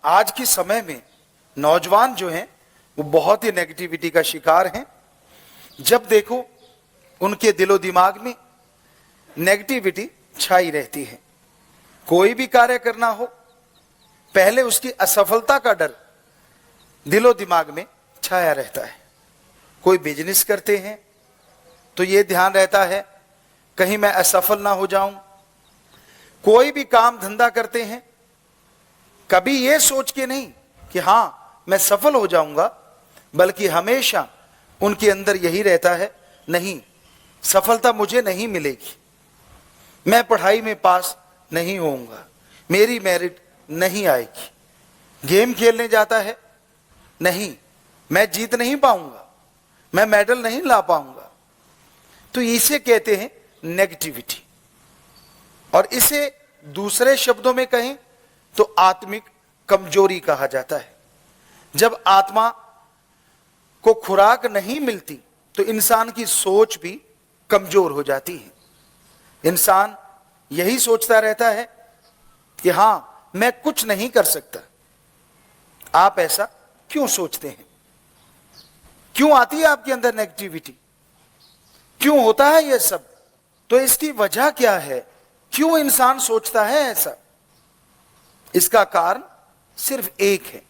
आज के समय में नौजवान जो हैं वो बहुत ही नेगेटिविटी का शिकार हैं। जब देखो उनके दिलो दिमाग में नेगेटिविटी छाई रहती है। कोई भी कार्य करना हो, पहले उसकी असफलता का डर दिलो दिमाग में छाया रहता है। कोई बिजनेस करते हैं तो ये ध्यान रहता है कहीं मैं असफल ना हो जाऊं। कोई भी काम धंधा करते हैं, कभी ये सोच के नहीं कि हां मैं सफल हो जाऊंगा, बल्कि हमेशा उनके अंदर यही रहता है, नहीं सफलता मुझे नहीं मिलेगी, मैं पढ़ाई में पास नहीं होऊंगा, मेरी मेरिट नहीं आएगी। गेम खेलने जाता है, नहीं मैं जीत नहीं पाऊंगा, मैं मेडल नहीं ला पाऊंगा। तो इसे कहते हैं नेगेटिविटी। और इसे दूसरे शब्दों में कहें तो आत्मिक कमजोरी कहा जाता है। जब आत्मा को खुराक नहीं मिलती तो इंसान की सोच भी कमजोर हो जाती है। इंसान यही सोचता रहता है कि हां मैं कुछ नहीं कर सकता। आप ऐसा क्यों सोचते हैं? क्यों आती है आपके अंदर नेगेटिविटी? क्यों होता है यह सब? तो इसकी वजह क्या है? क्यों इंसान सोचता है ऐसा? इसका कारण सिर्फ एक है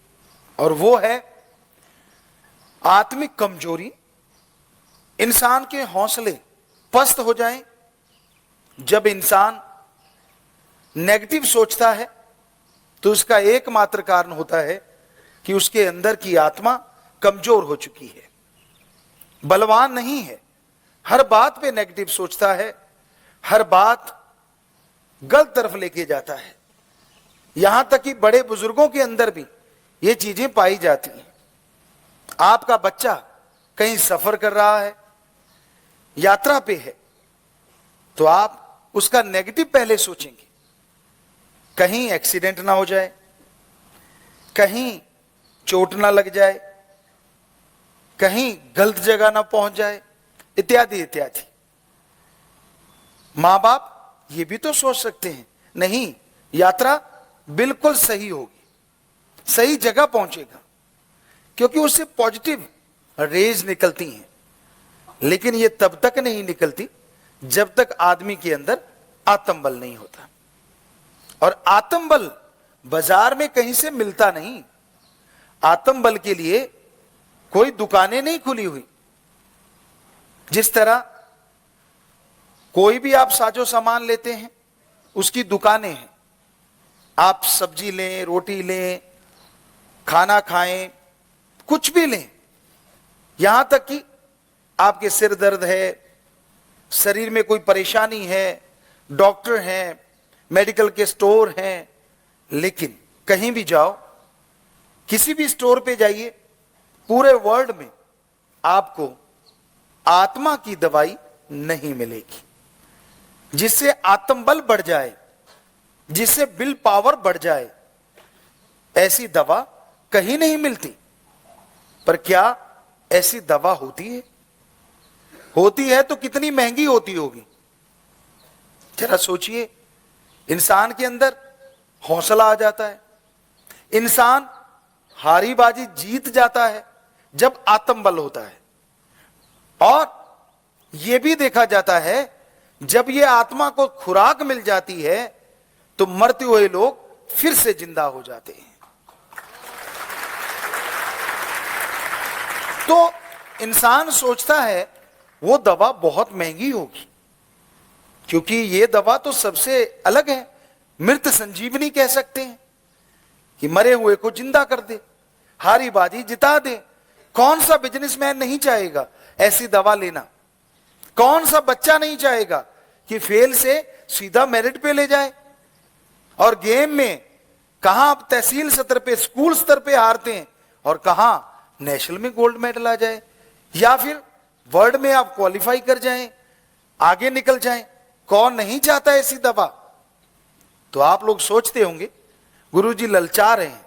और वो है आत्मिक कमजोरी। इंसान के हौसले पस्त हो जाएं। जब इंसान नेगेटिव सोचता है तो उसका एकमात्र कारण होता है कि उसके अंदर की आत्मा कमजोर हो चुकी है, बलवान नहीं है। हर बात पे नेगेटिव सोचता है, हर बात गलत तरफ लेके जाता है। यहां तक कि बड़े बुजुर्गों के अंदर भी ये चीजें पाई जाती हैं। आपका बच्चा कहीं सफर कर रहा है, यात्रा पे है, तो आप उसका नेगेटिव पहले सोचेंगे। कहीं एक्सीडेंट ना हो जाए, कहीं चोट ना लग जाए, कहीं गलत जगह ना पहुंच जाए, इत्यादि इत्यादि। मां बाप ये भी तो सोच सकते हैं, नहीं यात्रा बिल्कुल सही होगी, सही जगह पहुंचेगा, क्योंकि उससे पॉजिटिव रेज निकलती हैं। लेकिन ये तब तक नहीं निकलती जब तक आदमी के अंदर आत्मबल नहीं होता। और आत्मबल बाजार में कहीं से मिलता नहीं। आत्मबल के लिए कोई दुकानें नहीं खुली हुई। जिस तरह कोई भी आप साजो सामान लेते हैं, उसकी दुकानें हैं। आप सब्जी लें, रोटी लें, खाना खाएं, कुछ भी लें, यहां तक कि आपके सिर दर्द है, शरीर में कोई परेशानी है, डॉक्टर हैं, मेडिकल के स्टोर हैं, लेकिन कहीं भी जाओ, किसी भी स्टोर पे जाइए, पूरे वर्ल्ड में आपको आत्मा की दवाई नहीं मिलेगी जिससे आत्मबल बढ़ जाए, जिससे विल पावर बढ़ जाए। ऐसी दवा कहीं नहीं मिलती। पर क्या ऐसी दवा होती है? होती है तो कितनी महंगी होती होगी? जरा सोचिए। इंसान के अंदर हौसला आ जाता है, इंसान हारी बाजी जीत जाता है जब आत्मबल होता है। और यह भी देखा जाता है जब यह आत्मा को खुराक मिल जाती है तो मरते हुए लोग फिर से जिंदा हो जाते हैं। तो इंसान सोचता है वो दवा बहुत महंगी होगी, क्योंकि ये दवा तो सबसे अलग है। मृत संजीवनी कह सकते हैं कि मरे हुए को जिंदा कर दे, हारी बाजी जिता दे। कौन सा बिजनेसमैन नहीं चाहेगा ऐसी दवा लेना? कौन सा बच्चा नहीं चाहेगा कि फेल से सीधा मेरिट पे ले जाए? और गेम में कहां आप तहसील स्तर पे, स्कूल स्तर पे हारते हैं और कहां नेशनल में गोल्ड मेडल आ जाए, या फिर वर्ल्ड में आप क्वालिफाई कर जाएं, आगे निकल जाएं। कौन नहीं चाहता ऐसी दवा? तो आप लोग सोचते होंगे गुरुजी ललचा रहे हैं।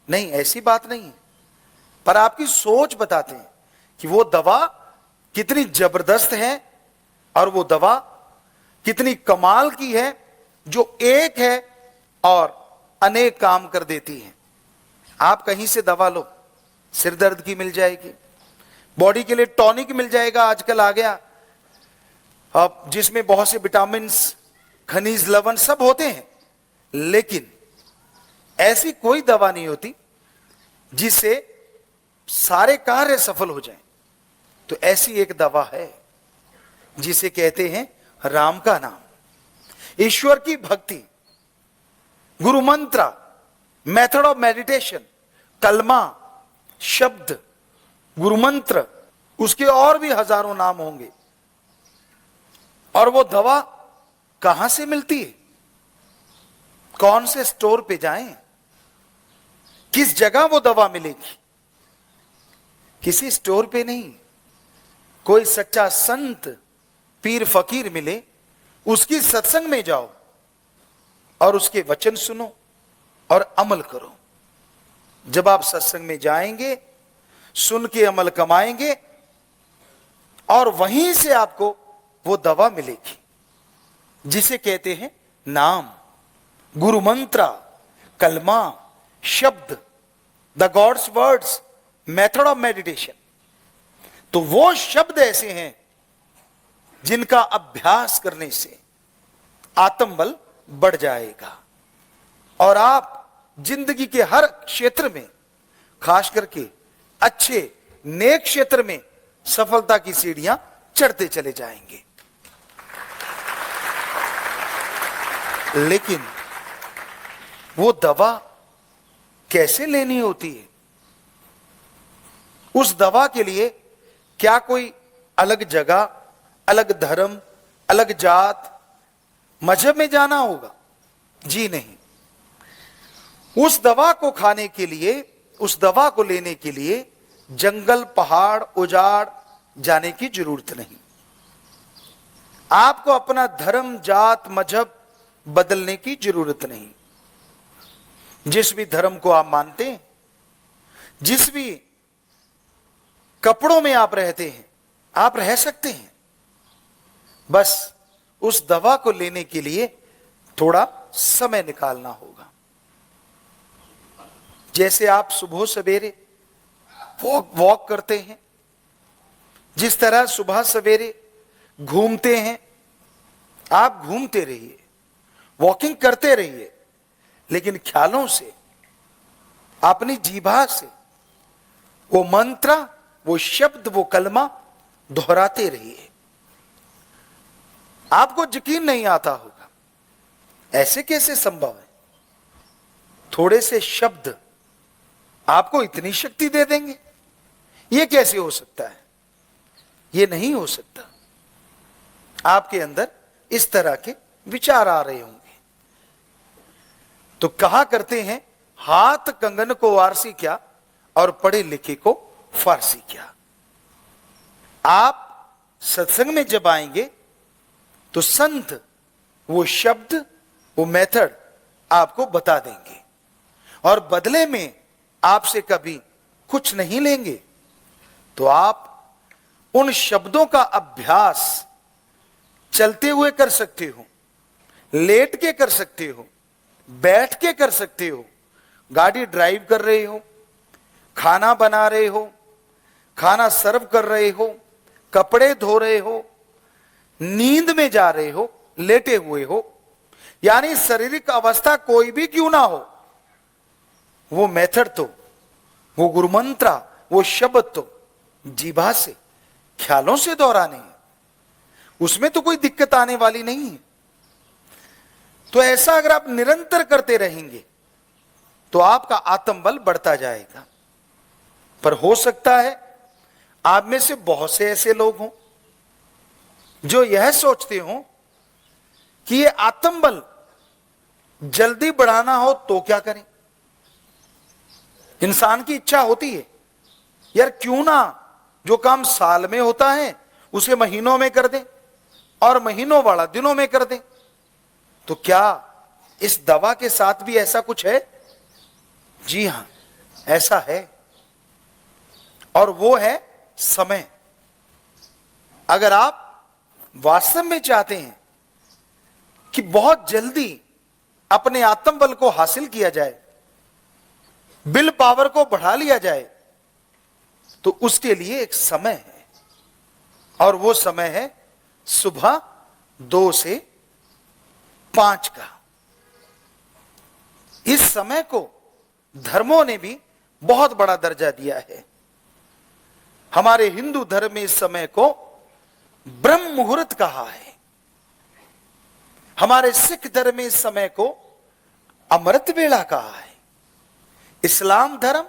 नहीं, ऐसी बात नहीं है। पर आपकी सोच बताते हैं कि वो दवा कितनी जबरदस्त है और वो दवा कितनी कमाल की है, जो एक है और अनेक काम कर देती है। आप कहीं से दवा लो, सिर दर्द की मिल जाएगी, बॉडी के लिए टॉनिक मिल जाएगा, आजकल आ गया, अब जिसमें बहुत से विटामिन, खनिज, लवण सब होते हैं, लेकिन ऐसी कोई दवा नहीं होती जिससे सारे कार्य सफल हो जाएं। तो ऐसी एक दवा है जिसे कहते हैं राम का नाम, ईश्वर की भक्ति, गुरु मंत्र, मेथड ऑफ मेडिटेशन, कलमा, शब्द, गुरु मंत्र, उसके और भी हजारों नाम होंगे। और वो दवा कहां से मिलती है, कौन से स्टोर पे जाएं, किस जगह वो दवा मिलेगी? किसी स्टोर पे नहीं, कोई सच्चा संत, पीर फकीर मिले, उसकी सत्संग में जाओ और उसके वचन सुनो और अमल करो। जब आप सत्संग में जाएंगे, सुन के अमल कमाएंगे और वहीं से आपको वो दवा मिलेगी जिसे कहते हैं नाम, गुरु मंत्र, कलमा, शब्द, the gods words, method of meditation. तो वो शब्द ऐसे हैं जिनका अभ्यास करने से आत्मबल बढ़ जाएगा और आप जिंदगी के हर क्षेत्र में, खास करके अच्छे नेक क्षेत्र में सफलता की सीढ़ियां चढ़ते चले जाएंगे। लेकिन वो दवा कैसे लेनी होती है? उस दवा के लिए क्या कोई अलग जगह, अलग धर्म, अलग जात, मजहब में जाना होगा? जी नहीं। उस दवा को खाने के लिए, उस दवा को लेने के लिए जंगल, पहाड़, उजाड़ जाने की जरूरत नहीं। आपको अपना धर्म, जात, मजहब बदलने की जरूरत नहीं। जिस भी धर्म को आप मानते हैं, जिस भी कपड़ों में आप रहते हैं, आप रह सकते हैं। बस उस दवा को लेने के लिए थोड़ा समय निकालना होगा। जैसे आप सुबह सवेरे वॉक करते हैं, जिस तरह सुबह सवेरे घूमते हैं, आप घूमते रहिए, वॉकिंग करते रहिए, लेकिन ख्यालों से, अपनी जीभा से वो मंत्र, वो शब्द, वो कलमा दोहराते रहिए। आपको यकीन नहीं आता होगा, ऐसे कैसे संभव है? थोड़े से शब्द आपको इतनी शक्ति दे देंगे? ये कैसे हो सकता है? ये नहीं हो सकता। आपके अंदर इस तरह के विचार आ रहे होंगे। तो कहा करते हैं, हाथ कंगन को वारसी क्या और पढ़े लिखे को फारसी क्या। आप सत्संग में जब आएंगे तो संत वो शब्द, वो मेथड आपको बता देंगे और बदले में आपसे कभी कुछ नहीं लेंगे। तो आप उन शब्दों का अभ्यास चलते हुए कर सकते हो, लेट के कर सकते हो, बैठ के कर सकते हो, गाड़ी ड्राइव कर रहे हो, खाना बना रहे हो, खाना सर्व कर रहे हो, कपड़े धो रहे हो, नींद में जा रहे हो, लेटे हुए हो, यानी शारीरिक अवस्था कोई भी क्यों ना हो, वो मेथड तो, वो गुरु मंत्र, वो शब्द तो जीभा से, ख्यालों से दोहराने हैं। उसमें तो कोई दिक्कत आने वाली नहीं है। तो ऐसा अगर आप निरंतर करते रहेंगे तो आपका आत्मबल बढ़ता जाएगा। पर हो सकता है आप में से बहुत से ऐसे लोग हों जो यह सोचते हो कि ये आत्मबल जल्दी बढ़ाना हो तो क्या करें। इंसान की इच्छा होती है, यार क्यों ना जो काम साल में होता है उसे महीनों में कर दें और महीनों वाला दिनों में कर दें। तो क्या इस दवा के साथ भी ऐसा कुछ है? जी हां, ऐसा है। और वो है समय। अगर आप वास्तव में चाहते हैं कि बहुत जल्दी अपने आत्मबल को हासिल किया जाए, विल पावर को बढ़ा लिया जाए तो उसके लिए एक समय है, और वो समय है सुबह 2 से 5 का। इस समय को धर्मों ने भी बहुत बड़ा दर्जा दिया है। हमारे हिंदू धर्म में इस समय को ब्रह्म मुहूर्त कहा है। हमारे सिख धर्म में इस समय को अमृत वेला कहा है। इस्लाम धर्म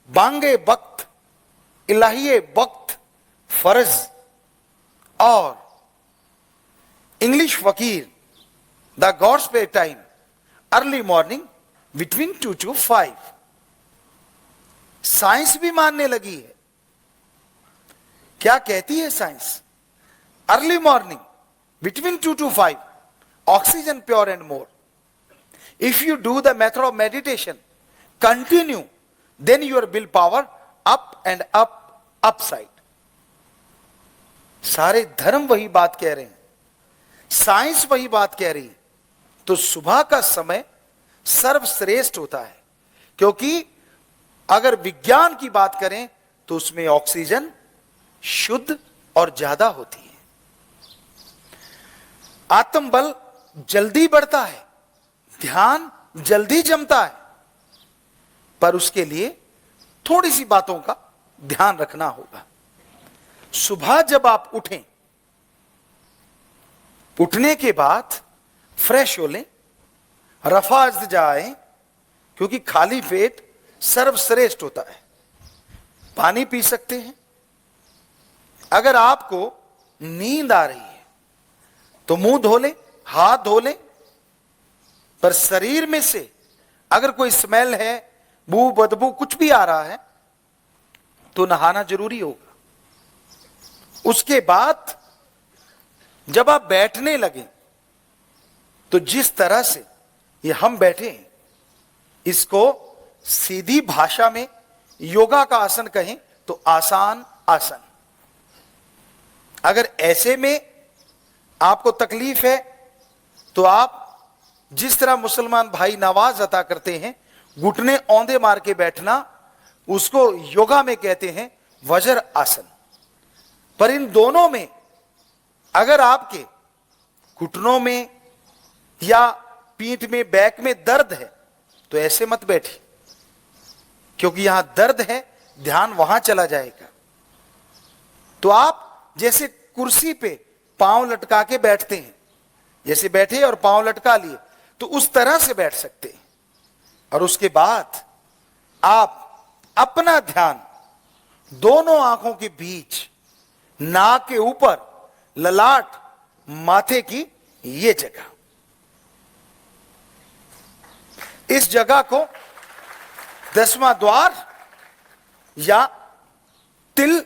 बांगे वक्त, इलाहिये वक्त, फर्ज, और इंग्लिश फकीर the gods pay time early morning between 2 to 5। Science भी मानने लगी है। क्या कहती है science? Early morning between 2 to 5, oxygen pure and more. If you do the method of meditation continue, then your will power up and up side. सारे धर्म वही बात कह रहे हैं, साइंस वही बात कह रही है। तो सुबह का समय सर्वश्रेष्ठ होता है, क्योंकि अगर विज्ञान की बात करें तो उसमें ऑक्सीजन शुद्ध और ज्यादा होती है। आत्मबल जल्दी बढ़ता है, ध्यान जल्दी जमता है, पर उसके लिए थोड़ी सी बातों का ध्यान रखना होगा। सुबह जब आप उठें, उठने के बाद फ्रेश हो लें, रफाज जाएं, क्योंकि खाली पेट सर्वश्रेष्ठ होता है। पानी पी सकते हैं। अगर आपको नींद आ रही है तो मुंह धो लें, हाथ धो लें, पर शरीर में से अगर कोई स्मेल है, बू बदबू कुछ भी आ रहा है तो नहाना जरूरी होगा। उसके बाद जब आप बैठने लगे तो जिस तरह से ये हम बैठे हैं, इसको सीधी भाषा में योगा का आसन कहें तो आसान आसन। अगर ऐसे में आपको तकलीफ है तो आप जिस तरह मुसलमान भाई नवाज अता करते हैं, घुटने औंधे मार के बैठना, उसको योगा में कहते हैं वज्र आसन। पर इन दोनों में अगर आपके घुटनों में या पीठ में, बैक में दर्द है तो ऐसे मत बैठिए, क्योंकि यहां दर्द है, ध्यान वहां चला जाएगा। तो आप जैसे कुर्सी पे पांव लटका के बैठते हैं, जैसे बैठे और पांव लटका लिए, तो उस तरह से बैठ सकते हैं। और उसके बाद आप अपना ध्यान दोनों आंखों के बीच, नाक के ऊपर, ललाट, माथे की ये जगह, इस जगह को 10वां द्वार या तिल,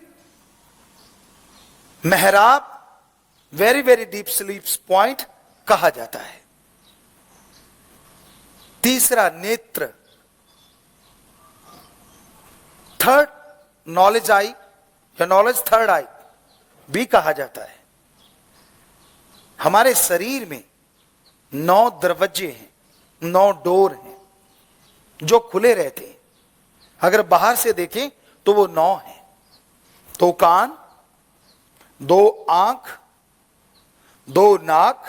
मेहराब, very very deep sleep point कहा जाता है। तीसरा नेत्र, थर्ड नॉलेज आई या नॉलेज थर्ड आई भी कहा जाता है। हमारे शरीर में 9 दरवाजे हैं, 9 डोर हैं जो खुले रहते हैं। अगर बाहर से देखें तो वो 9 हैं। 2 कान, 2 आंख, 2 नाक,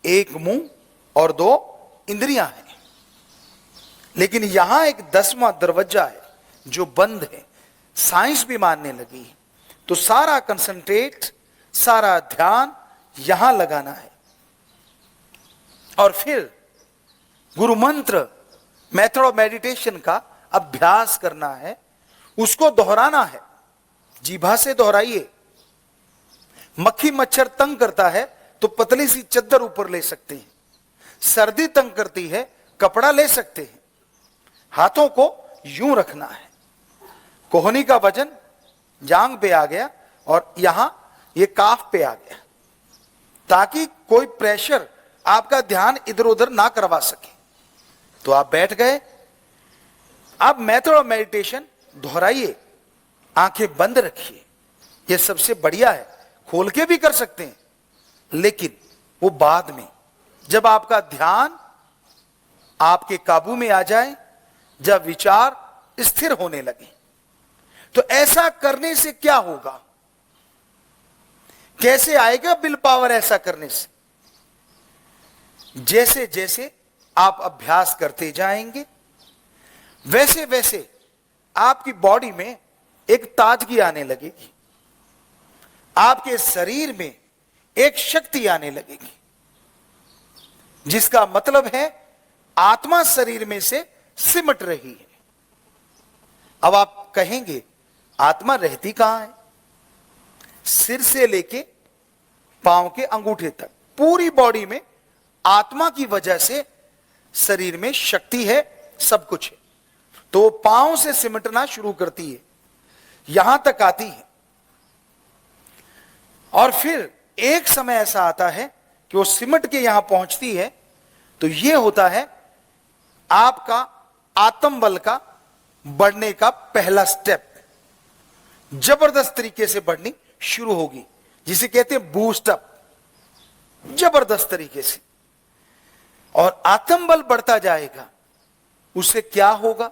1 मुंह और 2 इंद्रियां हैं। लेकिन यहां एक 10वां दरवाजा है जो बंद है। साइंस भी मानने लगी। तो सारा कंसंट्रेट, सारा ध्यान यहां लगाना है, और फिर गुरु मंत्र, मेथड ऑफ मेडिटेशन का अभ्यास करना है, उसको दोहराना है। जीभा से दोहराइए। मक्खी मच्छर तंग करता है तो पतली सी चद्दर ऊपर ले सकते हैं। सर्दी तंग करती है, कपड़ा ले सकते हैं। हाथों को यूं रखना है। कोहनी का वजन जांग पे आ गया और यहां ये काफ पे आ गया, ताकि कोई प्रेशर आपका ध्यान इधर उधर ना करवा सके। तो आप बैठ गए। अब मेथड ऑफ मेडिटेशन दोहराइए, आंखें बंद रखिए। यह सबसे बढ़िया है। खोल के भी कर सकते हैं, लेकिन वो बाद में, जब आपका ध्यान आपके काबू में आ जाए, जब विचार स्थिर होने लगे। तो ऐसा करने से क्या होगा, कैसे आएगा विल पावर ऐसा करने से? जैसे जैसे आप अभ्यास करते जाएंगे वैसे वैसे आपकी बॉडी में एक ताजगी आने लगेगी, आपके शरीर में एक शक्ति आने लगेगी, जिसका मतलब है आत्मा शरीर में से सिमट रही है। अब आप कहेंगे आत्मा रहती कहां है? सिर से लेके पांव के अंगूठे तक पूरी बॉडी में आत्मा की वजह से शरीर में शक्ति है, सब कुछ है। तो पांव से सिमटना शुरू करती है, यहां तक आती है, और फिर एक समय ऐसा आता है कि वो सिमट के यहां पहुंचती है। तो यह होता है आपका आत्मबल का बढ़ने का पहला स्टेप, जबरदस्त तरीके से बढ़नी शुरू होगी, जिसे कहते हैं बूस्ट अप, जबरदस्त तरीके से। और आत्मबल बढ़ता जाएगा, उससे क्या होगा?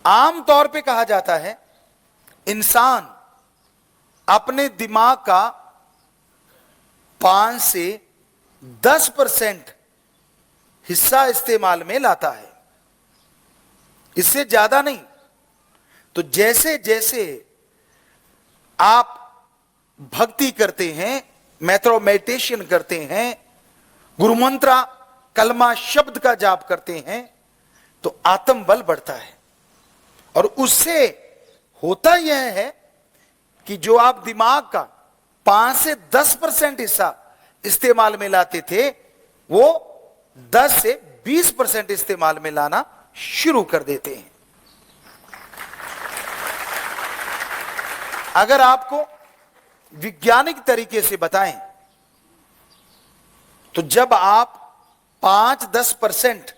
आमतौर पे कहा जाता है इंसान अपने दिमाग का 5 से 10% हिस्सा इस्तेमाल में लाता है, इससे ज्यादा नहीं। तो जैसे जैसे आप भक्ति करते हैं, मेडिटेशन करते हैं, गुरुमंत्रा कलमा शब्द का जाप करते हैं, तो आत्मबल बढ़ता है। और उससे होता यह है कि जो आप दिमाग का 5 से 10% हिस्सा इस्तेमाल में लाते थे, वो 10 से 20% इस्तेमाल में लाना शुरू कर देते हैं। अगर आपको वैज्ञानिक तरीके से बताएं तो जब आप 5-10%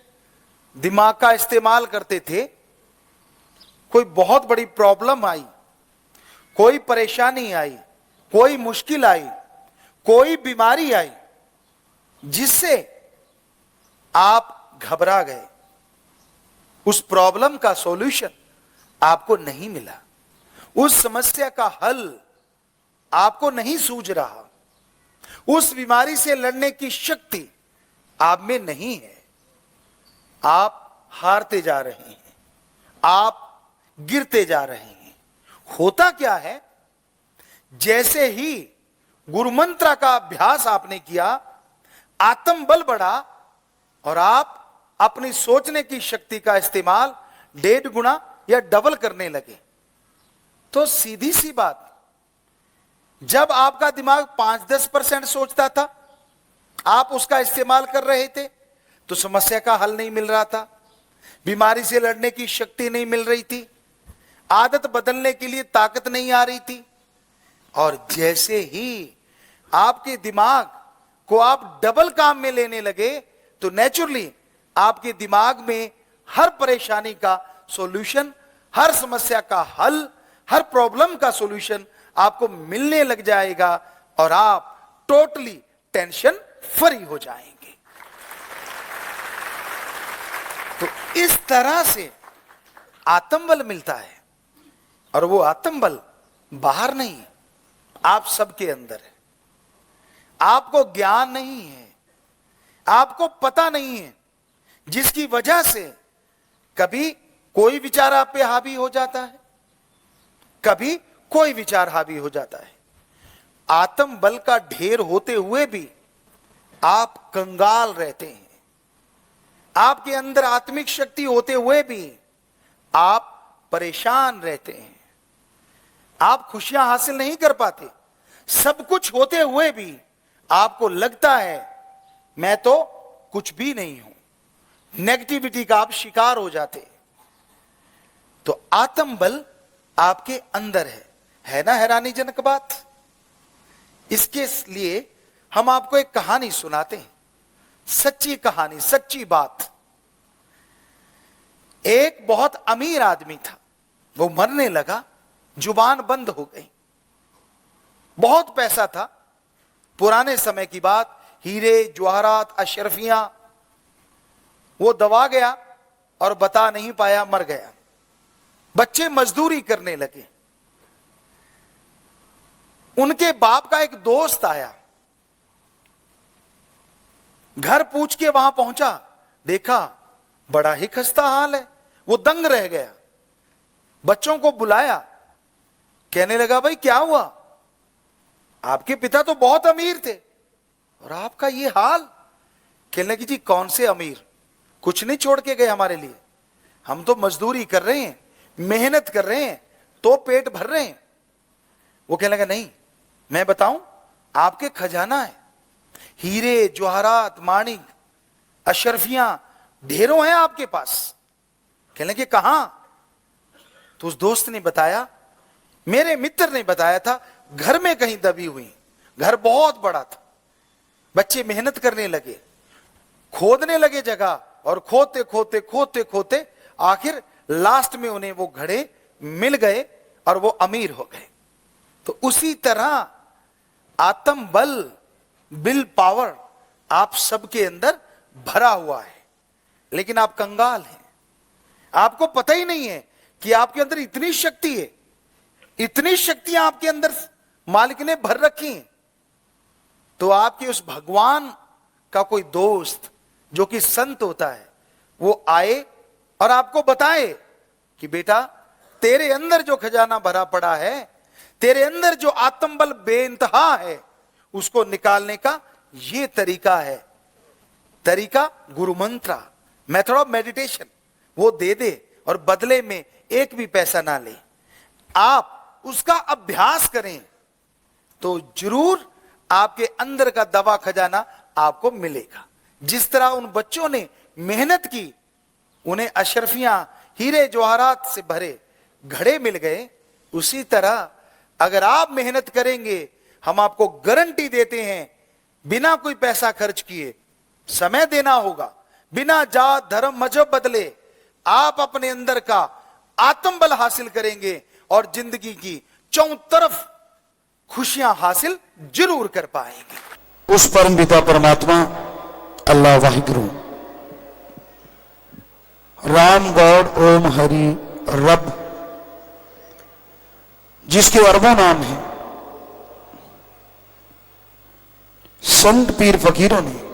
दिमाग का इस्तेमाल करते थे, कोई बहुत बड़ी प्रॉब्लम आई, कोई परेशानी आई, कोई मुश्किल आई, कोई बीमारी आई, जिससे आप घबरा गए, उस प्रॉब्लम का सॉल्यूशन आपको नहीं मिला, उस समस्या का हल आपको नहीं सूझ रहा, उस बीमारी से लड़ने की शक्ति आप में नहीं है, आप हारते जा रहे हैं, आप गिरते जा रहे हैं। होता क्या है, जैसे ही गुरुमंत्र का अभ्यास आपने किया, आत्मबल बढ़ा और आप अपनी सोचने की शक्ति का इस्तेमाल 1.5 गुना या डबल करने लगे। तो सीधी सी बात, जब आपका दिमाग 5-10% सोचता था, आप उसका इस्तेमाल कर रहे थे, तो समस्या का हल नहीं मिल रहा था, बीमारी से लड़ने की शक्ति नहीं मिल रही थी, आदत बदलने के लिए ताकत नहीं आ रही थी। और जैसे ही आपके दिमाग को आप डबल काम में लेने लगे, तो नेचुरली आपके दिमाग में हर परेशानी का सॉल्यूशन, हर समस्या का हल, हर प्रॉब्लम का सॉल्यूशन आपको मिलने लग जाएगा और आप टोटली टेंशन फ्री हो जाएंगे। तो इस तरह से आत्मबल मिलता है, और वो आत्मबल बाहर नहीं है, आप सबके अंदर है। आपको ज्ञान नहीं है, आपको पता नहीं है, जिसकी वजह से कभी कोई विचार आप पे हावी हो जाता है, कभी कोई विचार हावी हो जाता है। आत्मबल का ढेर होते हुए भी आप कंगाल रहते हैं, आपके अंदर आत्मिक शक्ति होते हुए भी आप परेशान रहते हैं, आप खुशियां हासिल नहीं कर पाते। सब कुछ होते हुए भी आपको लगता है मैं तो कुछ भी नहीं हूं, नेगेटिविटी का आप शिकार हो जाते। तो आत्मबल आपके अंदर है ना हैरानीजनक बात। इसके लिए हम आपको एक कहानी सुनाते हैं, सच्ची कहानी, सच्ची बात। एक बहुत अमीर आदमी था, वो मरने लगा, जुबान बंद हो गई, बहुत पैसा था, पुराने समय की बात, हीरे जवाहरात अशरफियां, वो दबा गया, और बता नहीं पाया, मर गया। बच्चे मजदूरी करने लगे। उनके बाप का एक दोस्त आया, घर पूछ के वहां पहुंचा, देखा बड़ा ही खस्ता हाल है। वो दंग रह गया। बच्चों को बुलाया, कहने लगा भाई क्या हुआ, आपके पिता तो बहुत अमीर थे और आपका ये हाल। कहने लगी जी कौन से अमीर, कुछ नहीं छोड़ के गए हमारे लिए, हम तो मजदूरी कर रहे हैं, मेहनत कर रहे हैं, तो पेट भर रहे हैं। वो कहने लगा नहीं, मैं बताऊं, आपके खजाना है, हीरे जवाहरात माणिक अशरफियां ढेरों हैं आपके पास। कहने लगे कहां? तो उस दोस्त ने बताया, मेरे मित्र ने बताया था, घर में कहीं दबी हुई। घर बहुत बड़ा था। बच्चे मेहनत करने लगे, खोदने लगे जगह, और खोदते खोदते खोदते खोदते आखिर लास्ट में उन्हें वो घड़े मिल गए और वो अमीर हो गए। तो उसी तरह आत्म बल, विल पावर आप सबके अंदर भरा हुआ है, लेकिन आप कंगाल हैं। आपको पता ही नहीं है कि आपके अंदर इतनी शक्ति है, इतनी शक्तियां आपके अंदर मालिक ने भर रखी हैं। तो आपके उस भगवान का कोई दोस्त जो कि संत होता है, वो आए और आपको बताए कि बेटा तेरे अंदर जो खजाना भरा पड़ा है, तेरे अंदर जो आत्मबल बेइंतहा है, उसको निकालने का ये तरीका है। तरीका गुरु मंत्र, मेथड ऑफ मेडिटेशन, वो दे दे और बदले में एक भी पैसा ना ले। आप उसका अभ्यास करें तो जरूर आपके अंदर का दवा खजाना आपको मिलेगा। जिस तरह उन बच्चों ने मेहनत की, उन्हें अशरफियां हीरे जवाहरात से भरे घड़े मिल गए, उसी तरह अगर आप मेहनत करेंगे, हम आपको गारंटी देते हैं, बिना कोई पैसा खर्च किए, समय देना होगा, बिना जात धर्म मजहब बदले आप अपने अंदर का आत्मबल हासिल करेंगे और जिंदगी की चौं तरफ खुशियां हासिल जरूर कर पाएंगे। उस परम पिता परमात्मा अल्लाह वाहिगुरु राम गॉड ओम हरि रब, जिसके अरबों नाम है, संत पीर फकीरों ने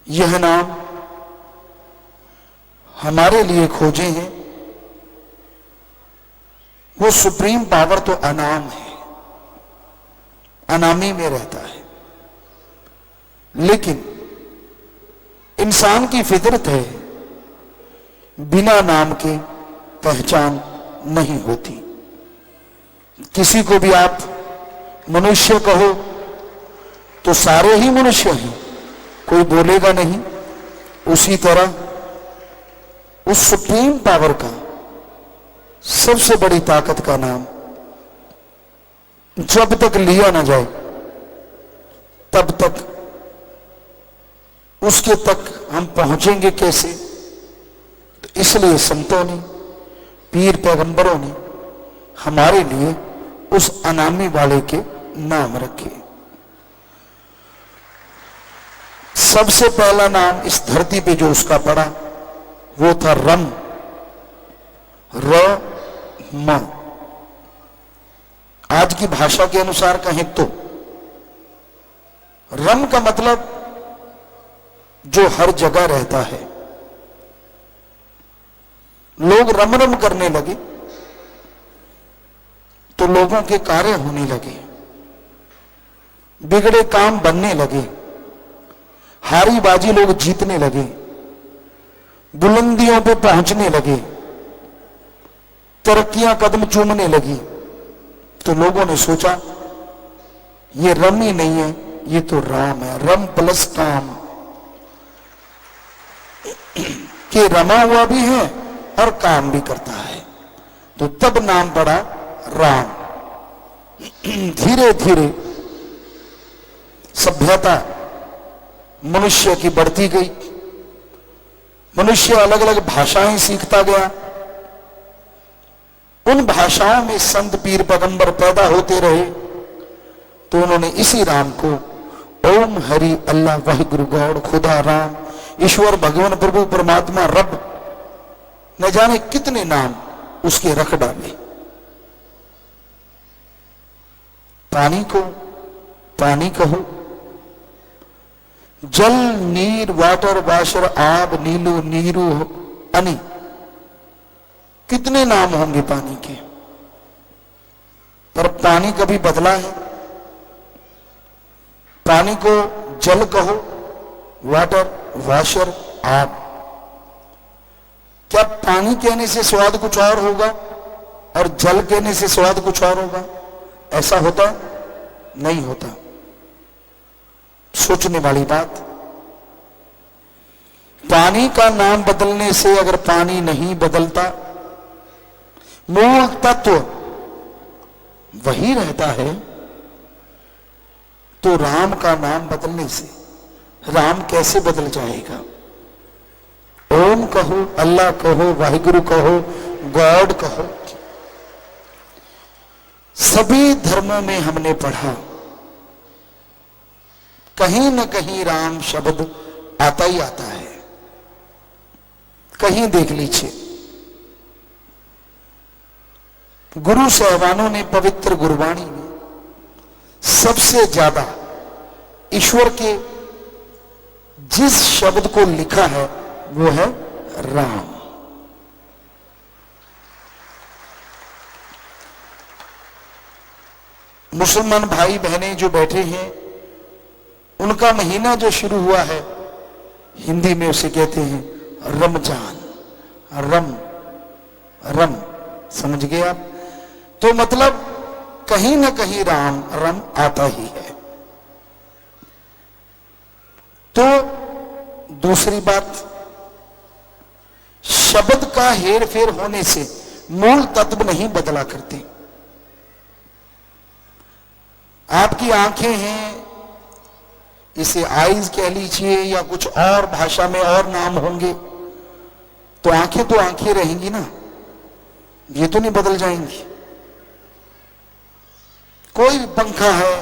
यह नाम हमारे लिए खोजे हैं। वो सुप्रीम पावर तो अनाम है, अनामी में रहता है, लेकिन इंसान की फितरत है, बिना नाम के पहचान नहीं होती। किसी को भी आप मनुष्य कहो तो सारे ही मनुष्य हैं, कोई बोलेगा नहीं। उसी तरह उस सुप्रीम पावर का सबसे बड़ी ताकत का नाम जब तक लिया ना जाए तब तक उसके तक हम पहुंचेंगे कैसे? तो इसलिए संतों ने, पीर पैगंबरों ने हमारे लिए उस अनामी वाले के नाम रखे। सबसे पहला नाम इस धरती पे जो उसका पड़ा वो था रम, र म। आज की भाषा के अनुसार कहें तो रम का मतलब जो हर जगह रहता है। लोग रम रम करने लगे तो लोगों के कार्य होने लगे, बिगड़े काम बनने लगे, हारी बाजी लोग जीतने लगे, बुलंदियों पे पहुंचने लगे, तरक्कियां कदम चूमने लगी। तो लोगों ने सोचा ये रम ही नहीं है, ये तो राम है, रम प्लस काम, कि रमा हुआ भी है और काम भी करता है। तो तब नाम पड़ा राम। धीरे धीरे सभ्यता मनुष्य की बढ़ती गई, मनुष्य अलग अलग भाषाएं सीखता गया, उन भाषाओं में संत पीर पैगंबर पैदा होते रहे। तो उन्होंने इसी राम को ओम हरि अल्लाह वाहिगुरु गॉड खुदा राम ईश्वर, भगवान, प्रभु, परमात्मा, रब, न जाने कितने नाम उसके रख डाले। पानी को पानी कहो, जल, नीर, वाटर, वाशर, आब, नीलू, नीरू, अनि, कितने नाम होंगे पानी के, पर पानी कभी बदला है? पानी को जल कहो, वाटर, वाशर, आब, क्या पानी कहने से स्वाद कुछ और होगा और जल कहने से स्वाद कुछ और होगा? ऐसा होता नहीं होता। सोचने वाली बात। पानी का नाम बदलने से अगर पानी नहीं बदलता, मूल तत्व वही रहता है, तो राम का नाम बदलने से राम कैसे बदल जाएगा? ओम कहो, अल्लाह कहो, वाहिगुरु कहो, गॉड कहो, सभी धर्मों में हमने पढ़ा, कहीं न कहीं राम शब्द आता ही आता है। कहीं देख लीजिए, गुरु साहबानों ने पवित्र गुरबाणी में सबसे ज्यादा ईश्वर के जिस शब्द को लिखा है वो है राम। मुसलमान भाई बहनें जो बैठे हैं, उनका महीना जो शुरू हुआ है, हिंदी में उसे कहते हैं रमजान। रम रम, समझ गए आप? तो मतलब कहीं ना कहीं राम रम आता ही है। तो दूसरी बात, शब्द का हेर फेर होने से मूल तत्व नहीं बदला करते। आपकी आंखें हैं, इसे आईज कह लीजिए या कुछ और भाषा में और नाम होंगे, तो आंखें रहेंगी ना, ये तो नहीं बदल जाएंगी। कोई पंखा है,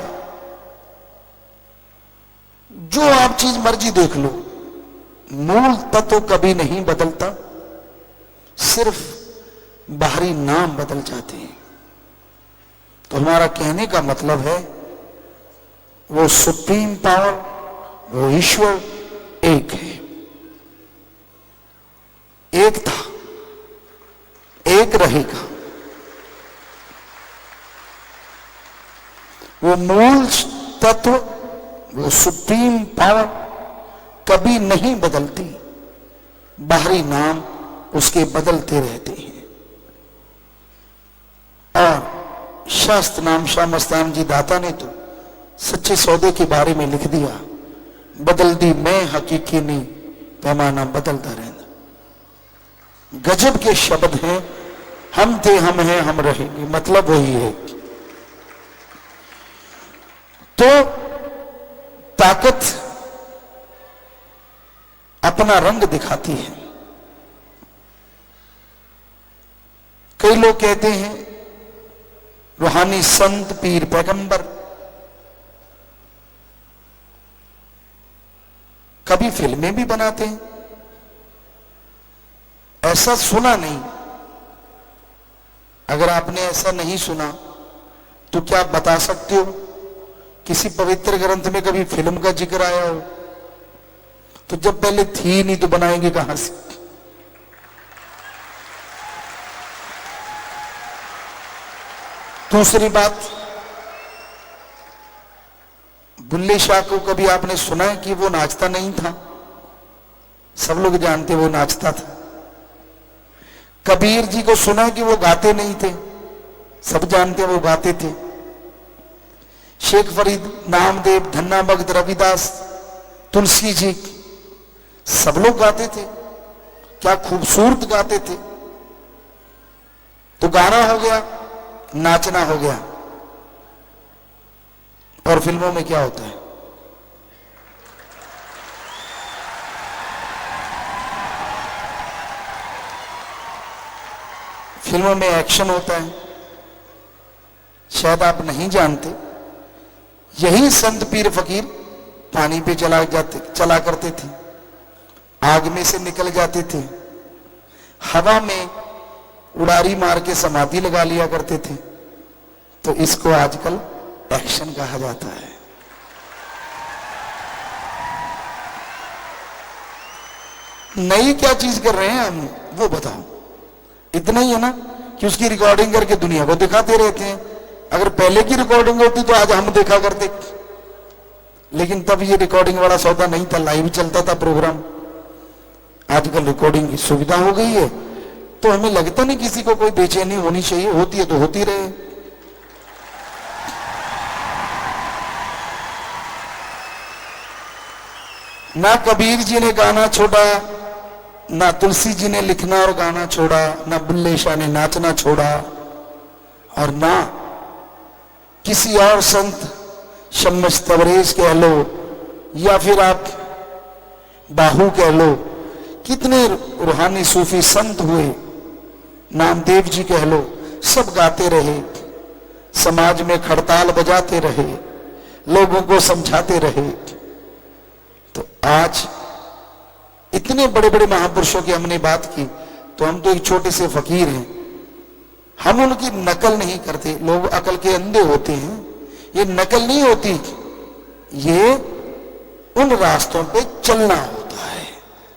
जो आप चीज मर्जी देख लो, मूल तत्व कभी नहीं बदलता, सिर्फ बाहरी नाम बदल जाते हैं। तो हमारा कहने का मतलब है, वो सुप्रीम पावर, वो ईश्वर एक है, एक था, एक रहेगा। वो मूल तत्व, वो सुप्रीम पावर कभी नहीं बदलती, बाहरी नाम उसके बदलते रहते हैं। और शास्त्र नाम शाह मस्तान जी दाता ने तो सच्चे सौदे के बारे में लिख दिया, बदल दी मैं हकीकी नहीं, पैमाना बदलता रहना। गजब के शब्द हैं, हम थे, हम हैं, हम रहेंगे, मतलब वही है। तो ताकत अपना रंग दिखाती है। कई लोग कहते हैं रूहानी संत, पीर, पैगंबर, कभी फिल्में भी बनाते हैं, ऐसा सुना नहीं। अगर आपने ऐसा नहीं सुना तो क्या आप बता सकते हो किसी पवित्र ग्रंथ में कभी फिल्म का जिक्र आया हो? तो जब पहले थी नहीं तो बनाएंगे कहां से? दूसरी बात, बुल्ले शाह को कभी आपने सुना है कि वो नाचता नहीं था? सब लोग जानते वो नाचता था। कबीर जी को सुना कि वो गाते नहीं थे? सब जानते वो गाते थे। शेख फरीद, नामदेव, धन्ना भगत, रविदास, तुलसी जी, सब लोग गाते थे। क्या खूबसूरत गाते थे। तो गाना हो गया, नाचना हो गया। और फिल्मों में क्या होता है? फिल्मों में एक्शन होता है। शायद आप नहीं जानते, यही संत पीर फकीर पानी पे चला करते थे। आग में से निकल जाते थे, हवा में उड़ारी मार के समाधि लगा लिया करते थे। तो इसको आजकल एक्शन कहा जाता है। नई क्या चीज कर रहे हैं हम, वो बताओ। इतना ही है ना कि उसकी रिकॉर्डिंग करके दुनिया को दिखाते रहते हैं। अगर पहले की रिकॉर्डिंग होती तो आज हम देखा करते, लेकिन तब ये रिकॉर्डिंग वाला सौदा नहीं था, लाइव चलता था प्रोग्राम। आजकल रिकॉर्डिंग की सुविधा हो गई है, तो हमें लगता नहीं किसी को कोई बेचैनी होनी चाहिए, होती है तो होती रहे। ना कबीर जी ने गाना छोड़ा, ना तुलसी जी ने लिखना और गाना छोड़ा, ना बुल्ले शाह ने नाचना छोड़ा, और ना किसी और संत शम्स तबरेज कह लो या फिर आप बाहू कह लो, कितने रूहानी सूफी संत हुए, नामदेव जी कह लो, सब गाते रहे, समाज में खड़ताल बजाते रहे, लोगों को समझाते रहे। तो आज इतने बड़े बड़े महापुरुषों की हमने बात की, तो हम तो एक छोटे से फकीर हैं, हम उनकी नकल नहीं करते। लोग अकल के अंधे होते हैं, ये नकल नहीं होती, ये उन रास्तों पे चलना होता।